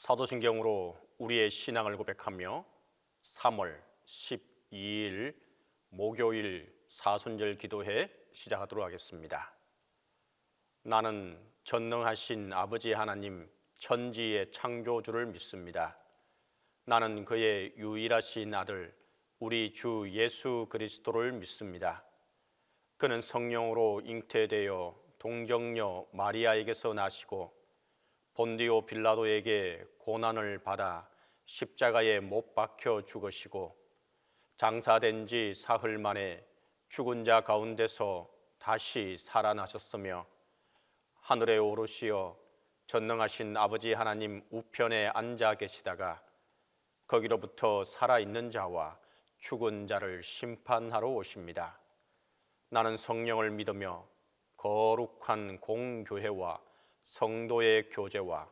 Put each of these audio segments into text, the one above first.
사도신경으로 우리의 신앙을 고백하며 3월 12일 목요일 사순절 기도회 시작하도록 하겠습니다. 나는 전능하신 아버지 하나님 천지의 창조주를 믿습니다. 나는 그의 유일하신 아들 우리 주 예수 그리스도를 믿습니다. 그는 성령으로 잉태되어 동정녀 마리아에게서 나시고 본디오 빌라도에게 고난을 받아 십자가에 못 박혀 죽으시고 장사된 지 사흘 만에 죽은 자 가운데서 다시 살아나셨으며 하늘에 오르시어 전능하신 아버지 하나님 우편에 앉아 계시다가 거기로부터 살아있는 자와 죽은 자를 심판하러 오십니다. 나는 성령을 믿으며 거룩한 공교회와 성도의 교제와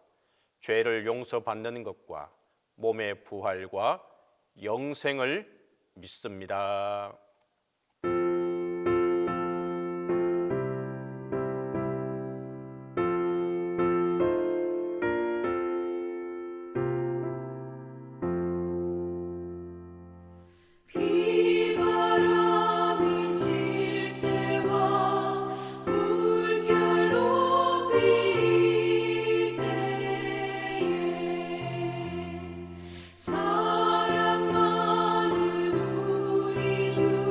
죄를 용서받는 것과 몸의 부활과 영생을 믿습니다. 사랑 많은 우리 주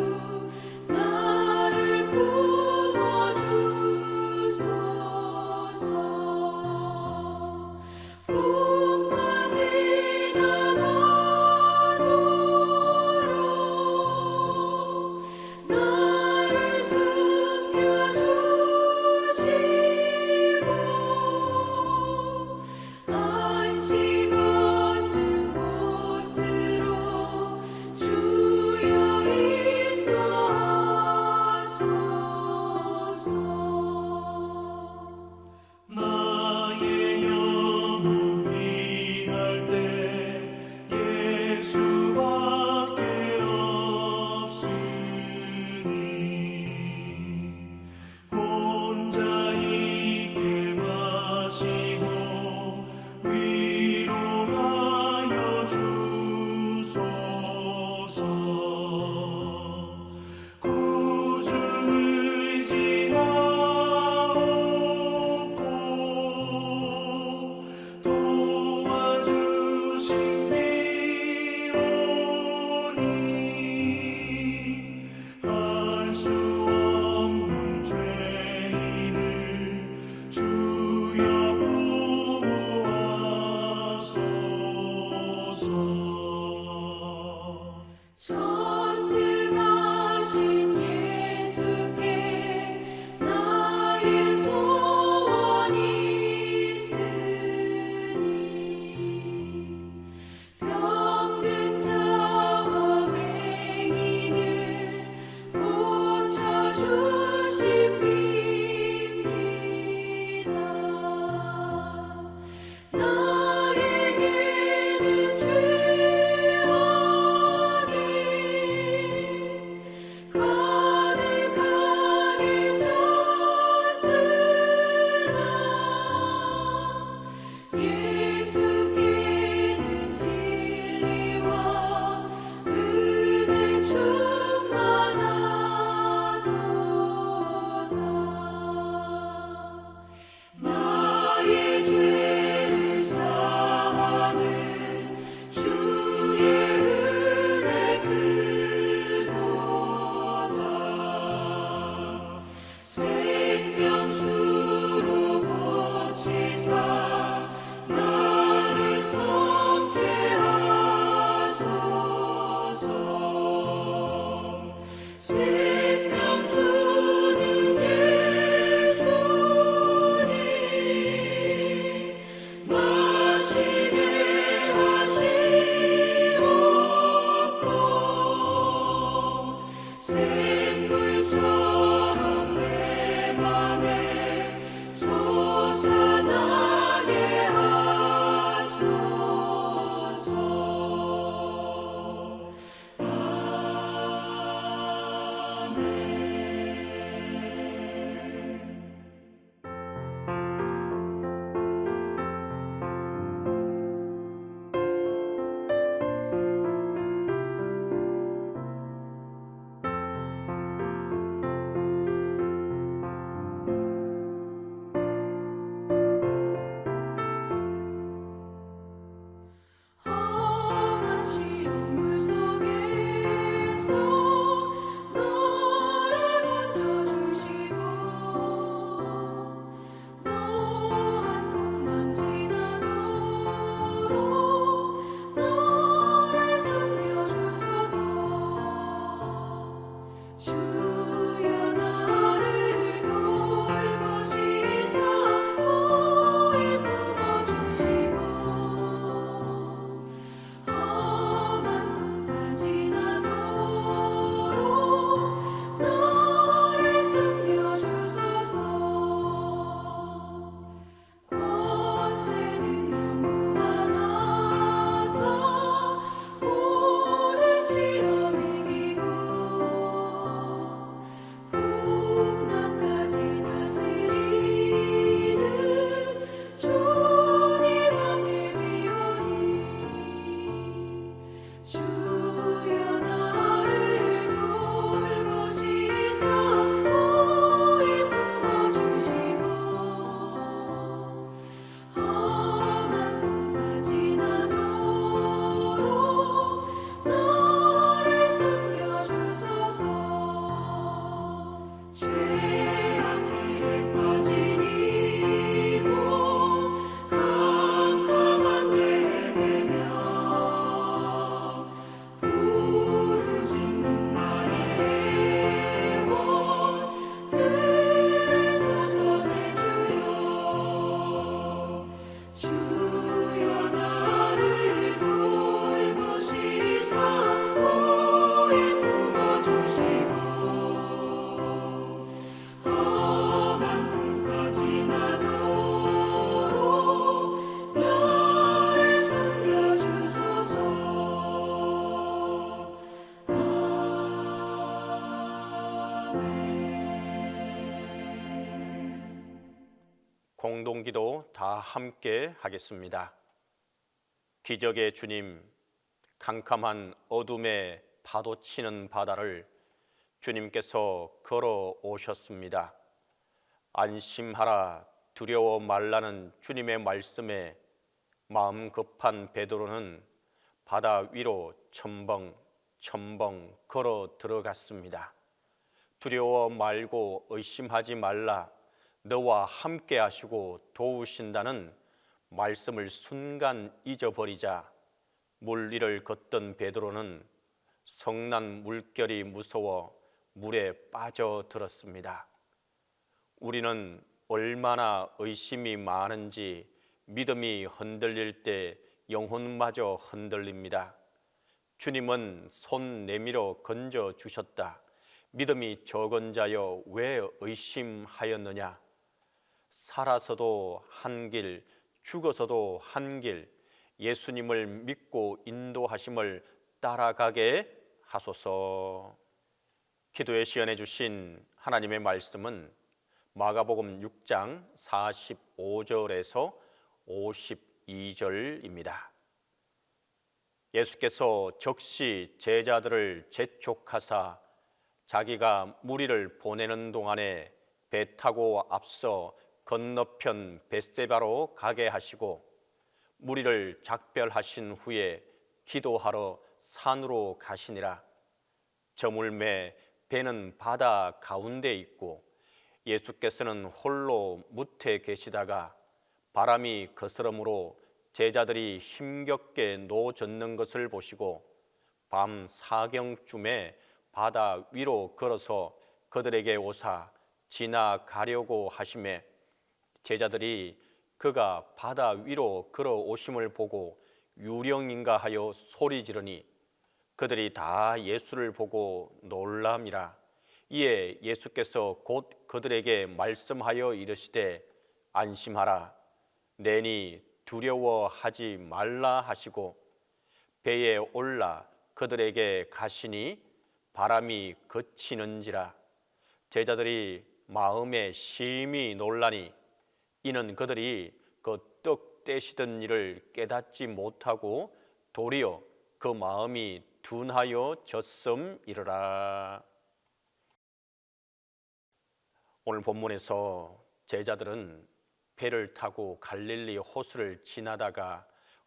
공동기도 다 함께 하겠습니다. 기적의 주님, 캄캄한 어둠에 파도치는 바다를 주님께서 걸어 오셨습니다. 안심하라, 두려워 말라는 주님의 말씀에 마음 급한 베드로는 바다 위로 첨벙 걸어 들어갔습니다. 두려워 말고 의심하지 말라, 너와 함께 하시고 도우신다는 말씀을 순간 잊어버리자 물 위를 걷던 베드로는 성난 물결이 무서워 물에 빠져들었습니다. 우리는 얼마나 의심이 많은지 믿음이 흔들릴 때 영혼마저 흔들립니다. 주님은 손 내밀어 건져 주셨다. 믿음이 적은 자여 왜 의심하였느냐? 살아서도 한 길, 죽어서도 한 길, 예수님을 믿고 인도하심을 따라가게 하소서. 기도에 시연해 주신 하나님의 말씀은 마가복음 6장 45절에서 52절입니다. 예수께서 적시 제자들을 재촉하사 자기가 무리를 보내는 동안에 배 타고 앞서 건너편 벳세바로 가게 하시고 무리를 작별하신 후에 기도하러 산으로 가시니라. 저물매 배는 바다 가운데 있고 예수께서는 홀로 무태 계시다가 바람이 거스름으로 제자들이 힘겹게 노젓는 것을 보시고 밤 사경쯤에 바다 위로 걸어서 그들에게 오사 지나가려고 하심에 제자들이 그가 바다 위로 걸어오심을 보고 유령인가 하여 소리 지르니 그들이 다 예수를 보고 놀람이라. 이에 예수께서 곧 그들에게 말씀하여 이르시되 안심하라, 내니 두려워하지 말라 하시고 배에 올라 그들에게 가시니 바람이 그치는지라. 제자들이 마음에 심히 놀라니 이는 그들이 그 떡 떼시던 일을 깨닫지 못하고 도리어 그 마음이 둔하여 졌음이러라. 오늘 본문에서 제자들은 배를 타고 갈릴리 호수를 지나다가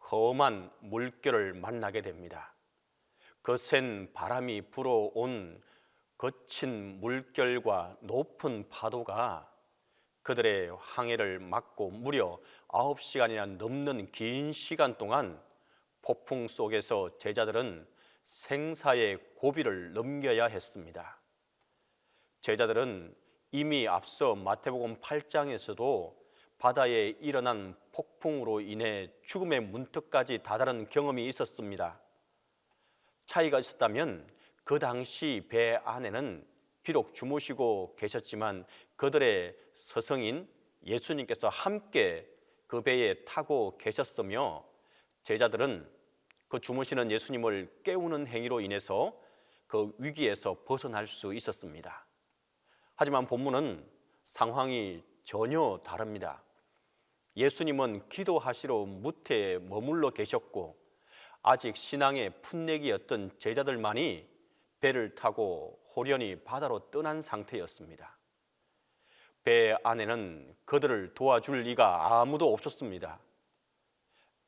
험한 물결을 만나게 됩니다. 거센 바람이 불어온 거친 물결과 높은 파도가 그들의 항해를 막고 무려 9시간이나 넘는 긴 시간 동안 폭풍 속에서 제자들은 생사의 고비를 넘겨야 했습니다. 제자들은 이미 앞서 마태복음 8장에서도 바다에 일어난 폭풍으로 인해 죽음의 문턱까지 다다른 경험이 있었습니다. 차이가 있었다면 그 당시 배 안에는 비록 주무시고 계셨지만 그들의 스승인 예수님께서 함께 그 배에 타고 계셨으며 제자들은 그 주무시는 예수님을 깨우는 행위로 인해서 그 위기에서 벗어날 수 있었습니다. 하지만 본문은 상황이 전혀 다릅니다. 예수님은 기도하시러 무태에 머물러 계셨고 아직 신앙의 풋내기였던 제자들만이 배를 타고 호련히 바다로 떠난 상태였습니다. 배 안에는 그들을 도와줄 이가 아무도 없었습니다.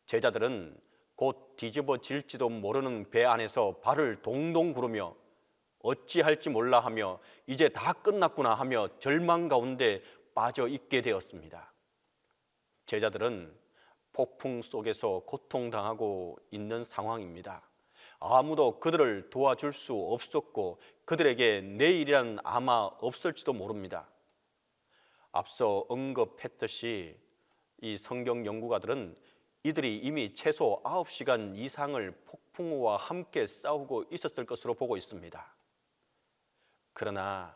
제자들은 곧 뒤집어질지도 모르는 배 안에서 발을 동동 구르며 어찌할지 몰라 하며 이제 다 끝났구나 하며 절망 가운데 빠져 있게 되었습니다. 제자들은 폭풍 속에서 고통당하고 있는 상황입니다. 아무도 그들을 도와줄 수 없었고 그들에게 내일이란 아마 없을지도 모릅니다. 앞서 언급했듯이 이 성경 연구가들은 이들이 이미 최소 9시간 이상을 폭풍우와 함께 싸우고 있었을 것으로 보고 있습니다. 그러나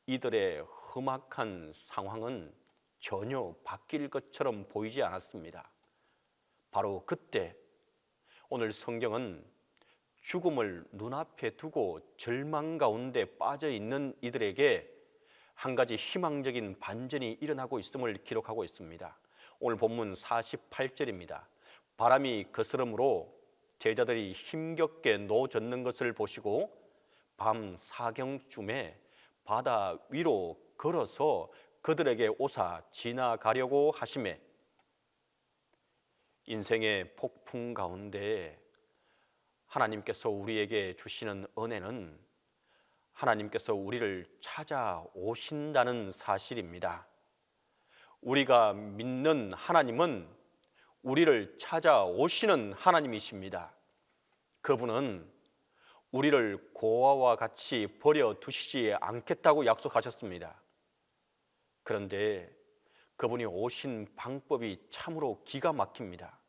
이들의 험악한 상황은 전혀 바뀔 것처럼 보이지 않았습니다. 바로 그때 오늘 성경은 죽음을 눈앞에 두고 절망 가운데 빠져 있는 이들에게 한 가지 희망적인 반전이 일어나고 있음을 기록하고 있습니다. 오늘 본문 48절입니다. 바람이 거스름으로 제자들이 힘겹게 노젓는 것을 보시고 밤 사경쯤에 바다 위로 걸어서 그들에게 오사 지나가려고 하시매, 인생의 폭풍 가운데 하나님께서 우리에게 주시는 은혜는 하나님께서 우리를 찾아오신다는 사실입니다. 우리가 믿는 하나님은 우리를 찾아오시는 하나님이십니다. 그분은 우리를 고아와 같이 버려두시지 않겠다고 약속하셨습니다. 그런데 그분이 오신 방법이 참으로 기가 막힙니다.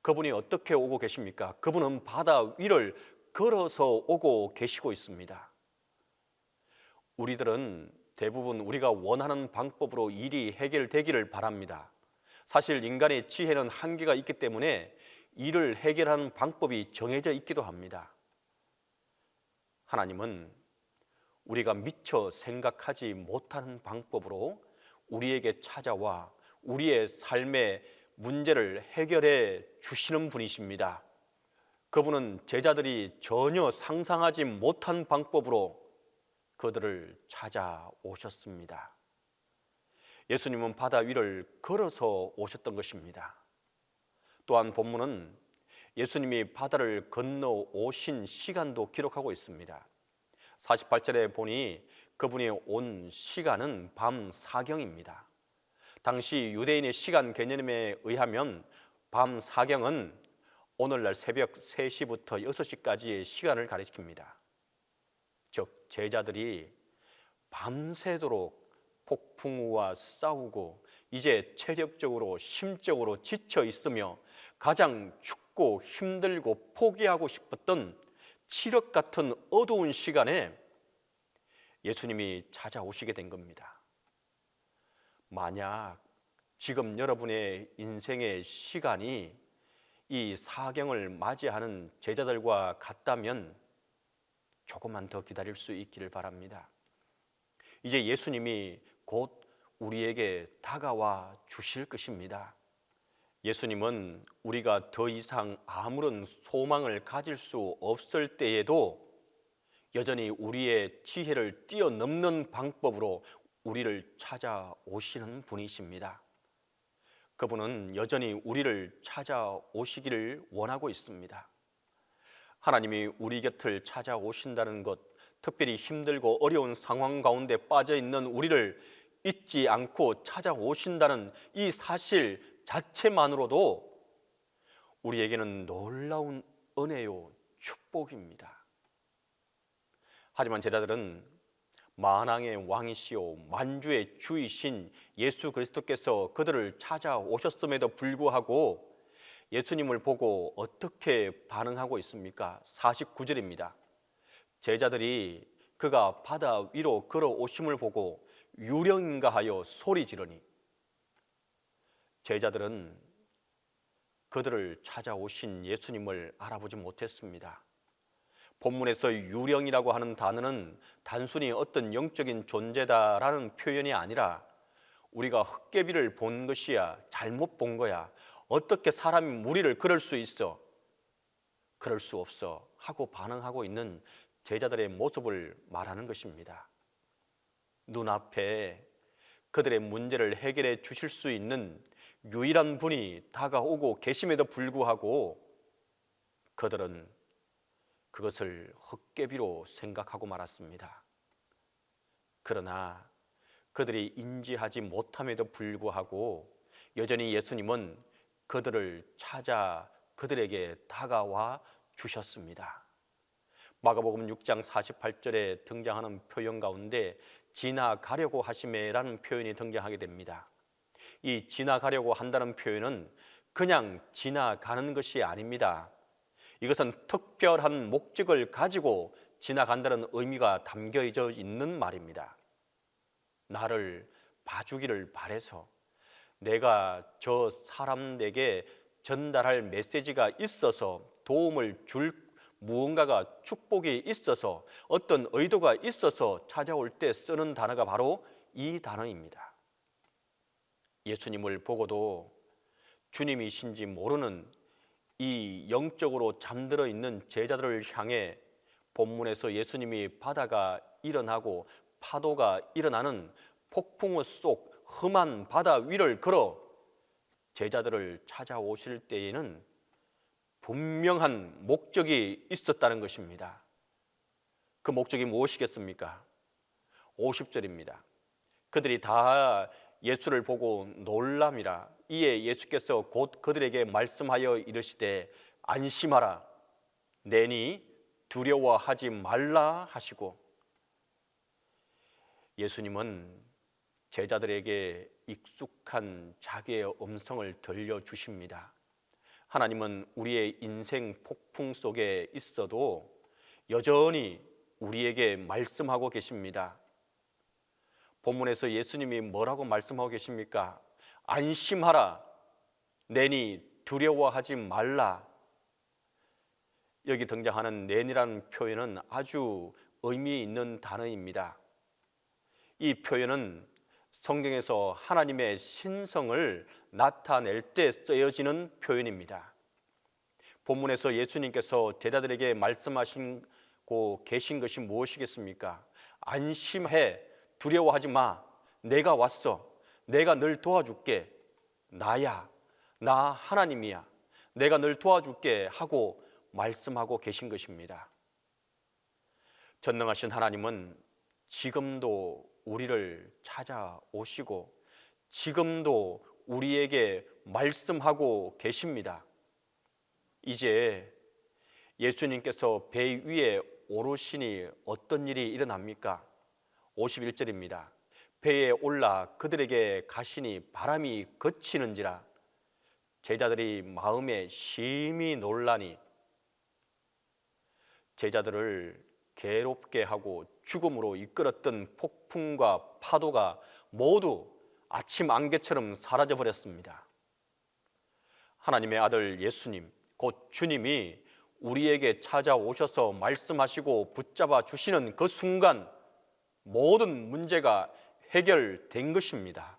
그분이 어떻게 오고 계십니까? 그분은 바다 위를 걸어서 오고 계시고 있습니다. 우리들은 대부분 우리가 원하는 방법으로 일이 해결되기를 바랍니다. 사실 인간의 지혜는 한계가 있기 때문에 일을 해결하는 방법이 정해져 있기도 합니다. 하나님은 우리가 미처 생각하지 못하는 방법으로 우리에게 찾아와 우리의 삶의 문제를 해결해 주시는 분이십니다. 그분은 제자들이 전혀 상상하지 못한 방법으로 그들을 찾아오셨습니다. 예수님은 바다 위를 걸어서 오셨던 것입니다. 또한 본문은 예수님이 바다를 건너 오신 시간도 기록하고 있습니다. 48절에 보니 그분이 온 시간은 밤 사경입니다. 당시 유대인의 시간 개념에 의하면 밤 사경은 오늘날 새벽 3시부터 6시까지의 시간을 가리킵니다. 즉 제자들이 밤새도록 폭풍우와 싸우고 이제 체력적으로 심적으로 지쳐 있으며 가장 춥고 힘들고 포기하고 싶었던 칠흑 같은 어두운 시간에 예수님이 찾아오시게 된 겁니다. 만약 지금 여러분의 인생의 시간이 이 사경을 맞이하는 제자들과 같다면 조금만 더 기다릴 수 있기를 바랍니다. 이제 예수님이 곧 우리에게 다가와 주실 것입니다. 예수님은 우리가 더 이상 아무런 소망을 가질 수 없을 때에도 여전히 우리의 지혜를 뛰어넘는 방법으로 우리를 찾아오시는 분이십니다. 그분은 여전히 우리를 찾아오시기를 원하고 있습니다. 하나님이 우리 곁을 찾아오신다는 것, 특별히 힘들고 어려운 상황 가운데 빠져 있는 우리를 잊지 않고 찾아오신다는 이 사실 자체만으로도 우리에게는 놀라운 은혜요 축복입니다. 하지만 제자들은 만왕의 왕이시오 만주의 주이신 예수 그리스도께서 그들을 찾아오셨음에도 불구하고 예수님을 보고 어떻게 반응하고 있습니까? 49절입니다. 제자들이 그가 바다 위로 걸어오심을 보고 유령인가 하여 소리 지르니, 제자들은 그들을 찾아오신 예수님을 알아보지 못했습니다. 본문에서 유령이라고 하는 단어는 단순히 어떤 영적인 존재다라는 표현이 아니라 우리가 헛개비를 본 것이야, 잘못 본 거야, 어떻게 사람이 무리를 그럴 수 있어, 그럴 수 없어 하고 반응하고 있는 제자들의 모습을 말하는 것입니다. 눈앞에 그들의 문제를 해결해 주실 수 있는 유일한 분이 다가오고 계심에도 불구하고 그들은 그것을 헛개비로 생각하고 말았습니다. 그러나 그들이 인지하지 못함에도 불구하고 여전히 예수님은 그들을 찾아 그들에게 다가와 주셨습니다. 마가복음 6장 48절에 등장하는 표현 가운데 지나가려고 하시매라는 표현이 등장하게 됩니다. 이 지나가려고 한다는 표현은 그냥 지나가는 것이 아닙니다. 이것은 특별한 목적을 가지고 지나간다는 의미가 담겨져 있는 말입니다. 나를 봐주기를 바래서 내가 저 사람에게 전달할 메시지가 있어서 도움을 줄 무언가가 축복이 있어서 어떤 의도가 있어서 찾아올 때 쓰는 단어가 바로 이 단어입니다. 예수님을 보고도 주님이신지 모르는 이 영적으로 잠들어 있는 제자들을 향해 본문에서 예수님이 바다가 일어나고 파도가 일어나는 폭풍우 속 험한 바다 위를 걸어 제자들을 찾아오실 때에는 분명한 목적이 있었다는 것입니다. 그 목적이 무엇이겠습니까? 50절입니다. 그들이 다 예수를 보고 놀람이라. 이에 예수께서 곧 그들에게 말씀하여 이르시되 안심하라, 내니 두려워하지 말라 하시고, 예수님은 제자들에게 익숙한 자기의 음성을 들려주십니다. 하나님은 우리의 인생 폭풍 속에 있어도 여전히 우리에게 말씀하고 계십니다. 본문에서 예수님이 뭐라고 말씀하고 계십니까? 안심하라, 내니 두려워하지 말라. 여기 등장하는 내니라는 표현은 아주 의미 있는 단어입니다. 이 표현은 성경에서 하나님의 신성을 나타낼 때 쓰여지는 표현입니다. 본문에서 예수님께서 제자들에게 말씀하시고 계신 것이 무엇이겠습니까? 안심해, 두려워하지 마, 내가 왔어, 내가 널 도와줄게, 나야, 나 하나님이야, 내가 널 도와줄게 하고 말씀하고 계신 것입니다. 전능하신 하나님은 지금도 우리를 찾아오시고 지금도 우리에게 말씀하고 계십니다. 이제 예수님께서 배 위에 오르시니 어떤 일이 일어납니까? 51절입니다. 배에 올라 그들에게 가시니 바람이 그치는지라. 제자들이 마음에 심히 놀라니. 제자들을 괴롭게 하고 죽음으로 이끌었던 폭풍과 파도가 모두 아침 안개처럼 사라져 버렸습니다. 하나님의 아들 예수님, 곧 주님이 우리에게 찾아오셔서 말씀하시고 붙잡아 주시는 그 순간 모든 문제가 해결된 것입니다.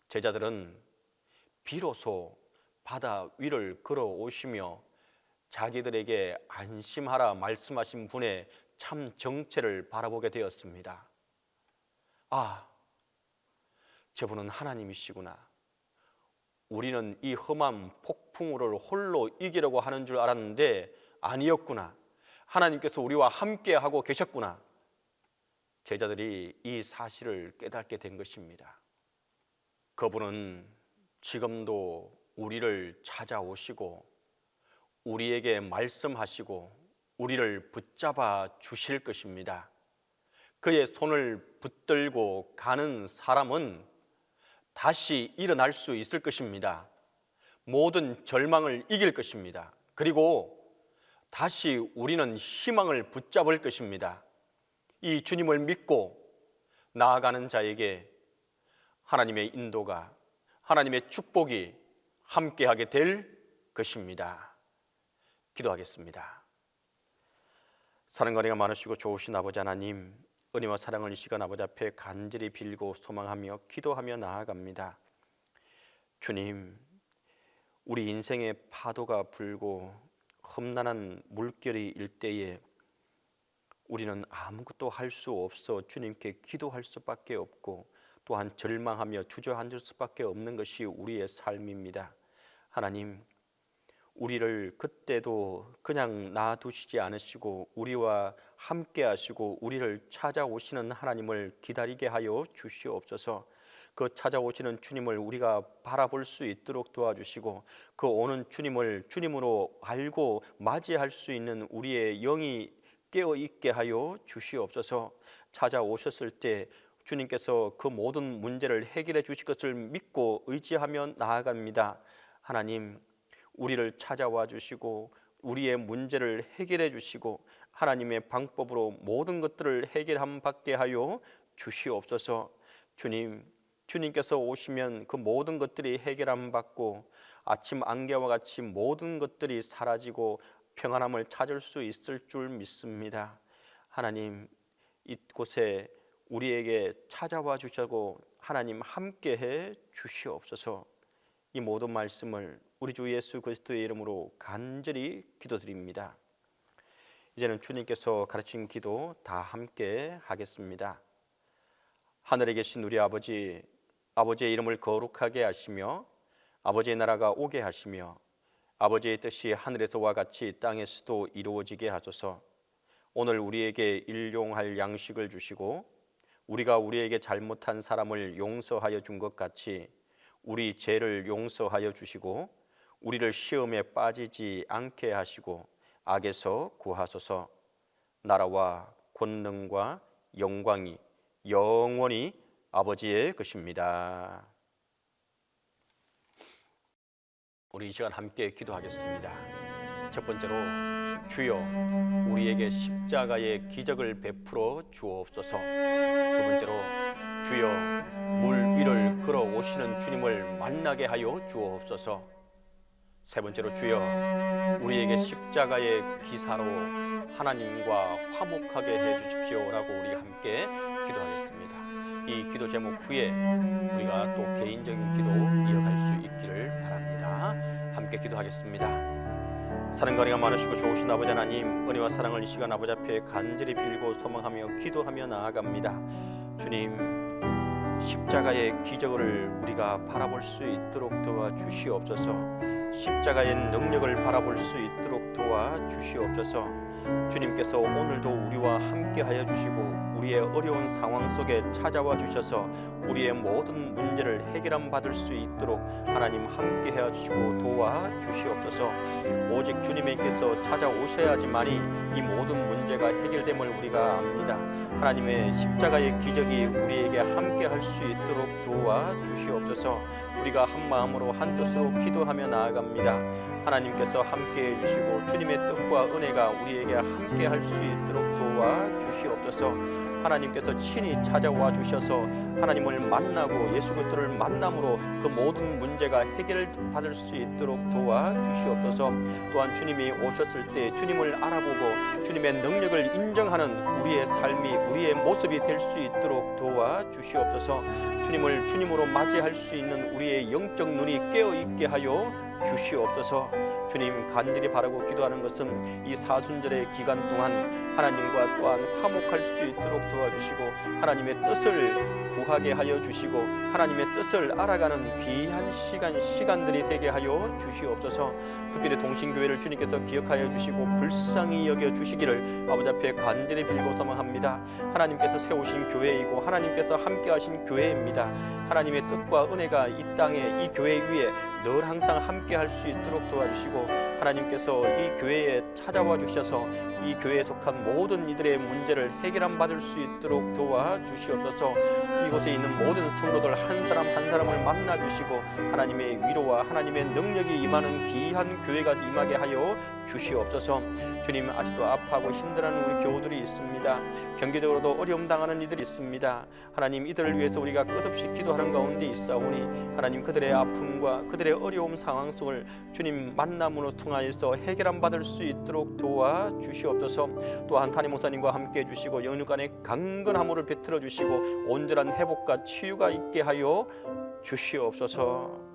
제자들은 비로소 바다 위를 걸어오시며 자기들에게 안심하라 말씀하신 분의 참 정체를 바라보게 되었습니다. 아, 저분은 하나님이시구나. 우리는 이 험한 폭풍우를 홀로 이기려고 하는 줄 알았는데 아니었구나. 하나님께서 우리와 함께하고 계셨구나. 제자들이 이 사실을 깨닫게 된 것입니다. 그분은 지금도 우리를 찾아오시고 우리에게 말씀하시고 우리를 붙잡아 주실 것입니다. 그의 손을 붙들고 가는 사람은 다시 일어날 수 있을 것입니다. 모든 절망을 이길 것입니다. 그리고 다시 우리는 희망을 붙잡을 것입니다. 이 주님을 믿고 나아가는 자에게 하나님의 인도가, 하나님의 축복이 함께하게 될 것입니다. 기도하겠습니다. 사랑과 은혜가 많으시고 좋으신 아버지 하나님, 은혜와 사랑을 이 시간 아버지 앞에 간절히 빌고 소망하며 기도하며 나아갑니다. 주님, 우리 인생의 파도가 불고 험난한 물결이 일 때에 우리는 아무것도 할 수 없어 주님께 기도할 수밖에 없고 또한 절망하며 주저앉을 수밖에 없는 것이 우리의 삶입니다. 하나님, 우리를 그때도 그냥 놔두시지 않으시고 우리와 함께 하시고 우리를 찾아오시는 하나님을 기다리게 하여 주시옵소서. 그 찾아오시는 주님을 우리가 바라볼 수 있도록 도와주시고 그 오는 주님을 주님으로 알고 맞이할 수 있는 우리의 영이 깨어있게 하여 주시옵소서. 찾아오셨을 때 주님께서 그 모든 문제를 해결해 주실 것을 믿고 의지하며 나아갑니다. 하나님, 우리를 찾아와 주시고 우리의 문제를 해결해 주시고 하나님의 방법으로 모든 것들을 해결함 받게 하여 주시옵소서. 주님께서 오시면 그 모든 것들이 해결함 받고 아침 안개와 같이 모든 것들이 사라지고 평안함을 찾을 수 있을 줄 믿습니다. 하나님, 이곳에 우리에게 찾아와 주시고 하나님 함께해 주시옵소서. 이 모든 말씀을 우리 주 예수 그리스도의 이름으로 간절히 기도드립니다. 이제는 주님께서 가르친 기도 다 함께 하겠습니다. 하늘에 계신 우리 아버지, 아버지의 이름을 거룩하게 하시며 아버지의 나라가 오게 하시며 아버지의 뜻이 하늘에서와 같이 땅에서도 이루어지게 하소서. 오늘 우리에게 일용할 양식을 주시고 우리가 우리에게 잘못한 사람을 용서하여 준 것 같이 우리 죄를 용서하여 주시고 우리를 시험에 빠지지 않게 하시고 악에서 구하소서. 나라와 권능과 영광이 영원히 아버지의 것입니다. 우리 이 시간 함께 기도하겠습니다. 첫 번째로, 주여 우리에게 십자가의 기적을 베풀어 주옵소서. 두 번째로, 주여 물 위를 걸어오시는 주님을 만나게 하여 주옵소서. 세 번째로, 주여 우리에게 십자가의 기사로 하나님과 화목하게 해주십시오라고 우리 함께 기도하겠습니다. 이 기도 제목 후에 우리가 또 개인적인 기도 이어갈 수 있기를 바랍니다. 함께 기도하겠습니다. 사랑과 은혜가 많으시고 좋으신 아버지 하나님, 은혜와 사랑을 이 시간 아버지 앞에 간절히 빌고 소망하며 기도하며 나아갑니다. 주님, 십자가의 기적을 우리가 바라볼 수 있도록 도와주시옵소서. 십자가의 능력을 바라볼 수 있도록 도와주시옵소서. 주님께서 오늘도 우리와 함께 하여 주시고 우리의 어려운 상황 속에 찾아와 주셔서 우리의 모든 문제를 해결함 받을 수 있도록 하나님 함께 해 주시고 도와주시옵소서. 오직 주님께서 찾아오셔야지만이 이 모든 문제가 해결됨을 우리가 압니다. 하나님의 십자가의 기적이 우리에게 함께 할 수 있도록 도와주시옵소서. 우리가 한 마음으로 한 뜻으로 기도하며 나아갑니다. 하나님께서 함께 해주시고 주님의 뜻과 은혜가 우리에게 함께 할 수 있도록 도와주시옵소서. 하나님께서 친히 찾아와 주셔서 하나님을 만나고 예수 그리스도를 만남으로 그 모든 문제가 해결받을 수 있도록 도와주시옵소서. 또한 주님이 오셨을 때 주님을 알아보고 주님의 능력을 인정하는 우리의 삶이, 우리의 모습이 될 수 있도록 도와주시옵소서. 주님을 주님으로 맞이할 수 있는 우리의 영적 눈이 깨어있게 하여 주시옵소서. 주님, 간절히 바라고 기도하는 것은 이 사순절의 기간 동안 하나님과 또한 화목할 수 있도록 도와주시고 하나님의 뜻을 구하게 하여 주시고 하나님의 뜻을 알아가는 귀한 시간들이 되게 하여 주시옵소서. 특별히 동신교회를 주님께서 기억하여 주시고 불쌍히 여겨 주시기를 아버지 앞에 간절히 빌고 소망합니다. 하나님께서 세우신 교회이고 하나님께서 함께 하신 교회입니다. 하나님의 뜻과 은혜가 이 땅에, 이 교회 위에 늘 항상 함께 할 수 있도록 도와주시고 하나님께서 이 교회에 찾아와 주셔서 이 교회에 속한 모든 이들의 문제를 해결함 받을 수 있도록 도와주시옵소서. 이곳에 있는 모든 성도들 한 사람 한 사람을 만나 주시고 하나님의 위로와 하나님의 능력이 임하는 귀한 교회가 임하게 하여 주시옵소서. 주님, 아직도 아파하고 힘들어하는 우리 교우들이 있습니다. 경제적으로도 어려움 당하는 이들이 있습니다. 하나님, 이들을 위해서 우리가 끝없이 기도하는 가운데 있사오니 하나님, 그들의 아픔과 그들의 어려움 상황 속을 주님 만남으로 통하여서 해결함 받을 수 있도록 도와주시옵소서. 또한 담임 목사님과 함께 해주시고 영육 간의 강건함을 베풀어 주시고 온전한 회복과 치유가 있게 하여 주시옵소서.